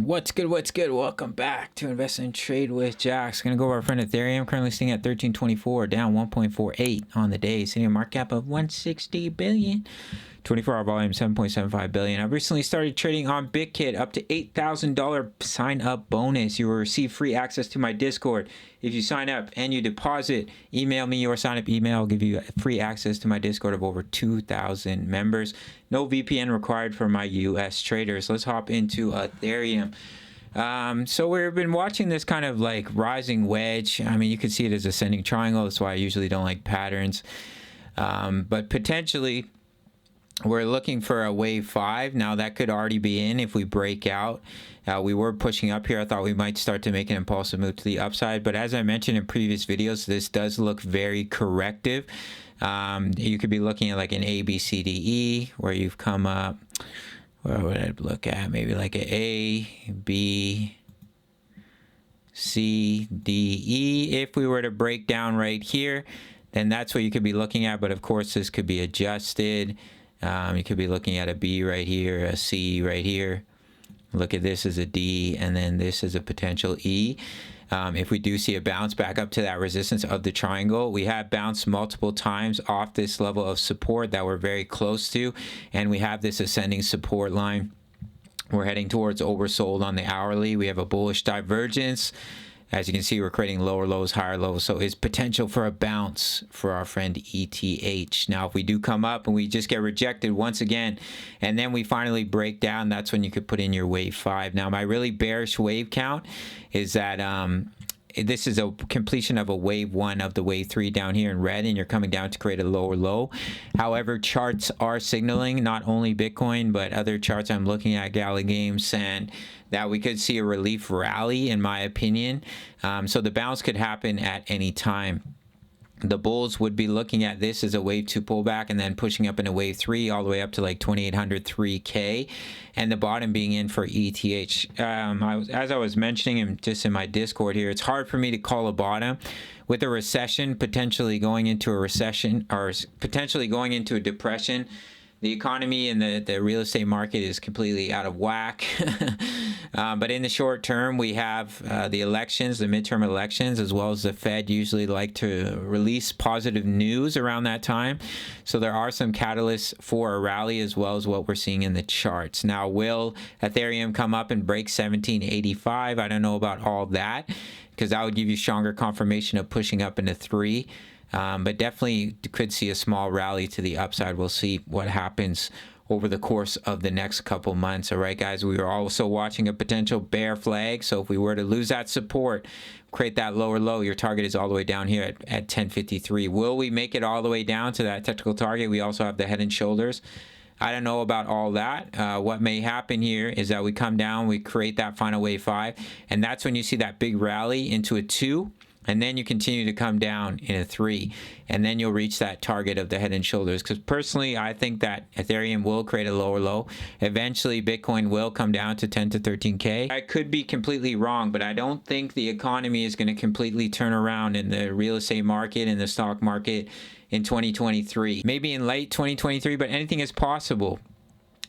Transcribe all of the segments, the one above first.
What's good? What's good? Welcome back to Invest and Trade with Jax. Gonna go over our friend Ethereum, currently sitting at 1324, down 1.48 on the day, sitting a market cap of 160 billion. 24-hour volume 7.75 billion. I've recently started trading on BitKit, up to $8,000 sign up bonus. You will receive free access to my Discord if you sign up and you deposit. Email me your sign up email. I'll give you free access to my Discord of over 2,000 members. No VPN required for my US traders. Let's hop into Ethereum. So we've been watching this kind of like rising wedge. I mean, you can see it as ascending triangle. That's why I usually don't like patterns. But potentially we're looking for a wave 5. Now that could already be in if we break out. We were pushing up here. I thought we might start to make an impulsive move to the upside. But as I mentioned in previous videos, this does look very corrective. You could be looking at like an A, B, C, D, E, where you've come up. Where would I look at? Maybe like an A, B, C, D, E. If we were to break down right here, then that's what you could be looking at. But of course, this could be adjusted. You could be looking at a B right here, a C right here. Look at this as a D, and then this is a potential E. If we do see a bounce back up to that resistance of the triangle, we have bounced multiple times off this level of support that we're very close to, and we have this ascending support line. We're heading towards oversold on the hourly. We have a bullish divergence. As you can see, we're creating lower lows, higher lows. So it's potential for a bounce for our friend ETH. Now, if we do come up and we just get rejected once again, and then we finally break down, that's when you could put in your wave 5. Now, my really bearish wave count is that this is a completion of a wave 1 of the wave 3 down here in red, and you're coming down to create a lower low. However, charts are signaling, not only Bitcoin, but other charts I'm looking at, Galley Games, and that we could see a relief rally, in my opinion. So the bounce could happen at any time. The bulls would be looking at this as a wave 2 pullback and then pushing up into wave 3 all the way up to like 2,800, 3K, and the bottom being in for ETH. As I was mentioning just in my Discord here, it's hard for me to call a bottom with a recession, potentially going into a recession or potentially going into a depression. The economy and the real estate market is completely out of whack. But in the short term, we have the elections, the midterm elections, as well as the Fed usually like to release positive news around that time. So there are some catalysts for a rally as well as what we're seeing in the charts. Now, will Ethereum come up and break 1785? I don't know about all that, because that would give you stronger confirmation of pushing up into 3. But definitely could see a small rally to the upside. We'll see what happens over the course of the next couple months. All right, guys, we are also watching a potential bear flag. So if we were to lose that support, create that lower low, your target is all the way down here at 1053. Will we make it all the way down to that technical target? We also have the head and shoulders. I don't know about all that. What may happen here is that we come down, we create that final wave 5, and that's when you see that big rally into a 2. And then you continue to come down in a 3, and then you'll reach that target of the head and shoulders. Because personally, I think that Ethereum will create a lower low. Eventually, Bitcoin will come down to 10 to 13K. I could be completely wrong, but I don't think the economy is going to completely turn around in the real estate market and the stock market in 2023. Maybe in late 2023, but anything is possible.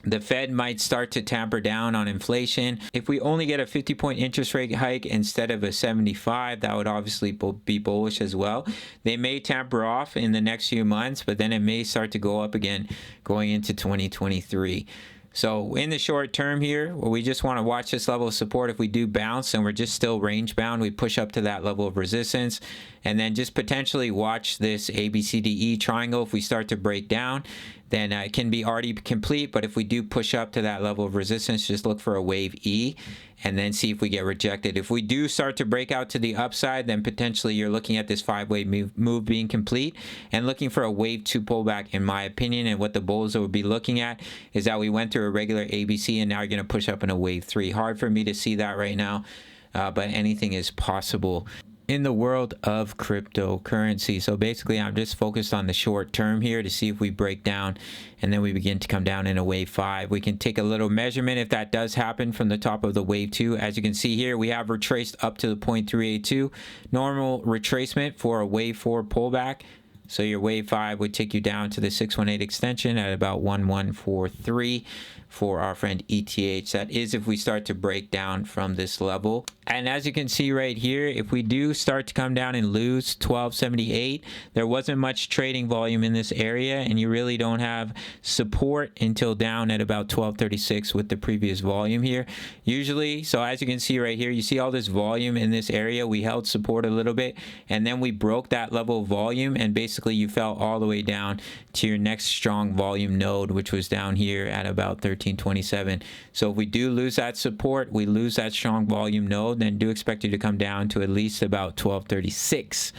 The Fed might start to tamper down on inflation. If we only get a 50-point interest rate hike instead of a 75, that would obviously be bullish as well. They may tamper off in the next few months, but then it may start to go up again going into 2023. So in the short term here, we just want to watch this level of support. If we do bounce and we're just still range bound, we push up to that level of resistance, and then just potentially watch this ABCDE triangle. If we start to break down, then it can be already complete. But if we do push up to that level of resistance, just look for a wave E and then see if we get rejected. If we do start to break out to the upside, then potentially you're looking at this 5-way move being complete and looking for a wave 2 pullback, in my opinion. And what the bulls would be looking at is that we went through a regular ABC and now you're going to push up in a wave 3. Hard for me to see that right now, but anything is possible in the world of cryptocurrency. So basically, I'm just focused on the short term here to see if we break down and then we begin to come down in a wave 5. We can take a little measurement if that does happen from the top of the wave 2. As you can see here, we have retraced up to the 0.382 normal retracement for a wave 4 pullback. So your wave 5 would take you down to the 618 extension at about 1143 for our friend ETH. That is if we start to break down from this level. And as you can see right here, if we do start to come down and lose 1278, there wasn't much trading volume in this area, and you really don't have support until down at about 1236 with the previous volume here. Usually, so as you can see right here, you see all this volume in this area. We held support a little bit, and then we broke that level of volume, and basically you fell all the way down to your next strong volume node, which was down here at about 1327. So if we do lose that support, we lose that strong volume node, then do expect you to come down to at least about 1236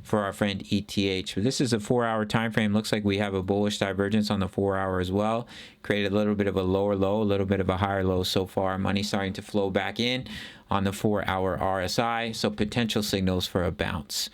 for our friend ETH. But this is a 4-hour time frame. Looks like we have a bullish divergence on the 4-hour as well. Created a little bit of a lower low, a little bit of a higher low so far. Money starting to flow back in on the 4-hour RSI. So potential signals for a bounce.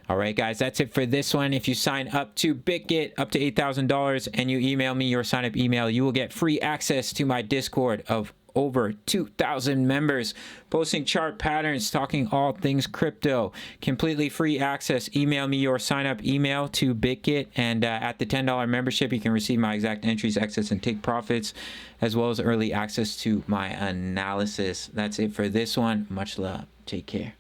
All right, guys, that's it for this one. If you sign up to BitGet up to $8,000 and you email me your sign up email, you will get free access to my Discord of over 2,000 members, posting chart patterns, talking all things crypto, completely free access. Email me your sign up email to BitGet, and at the $10 membership, you can receive my exact entries, access, and take profits, as well as early access to my analysis. That's it for this one. Much love. Take care.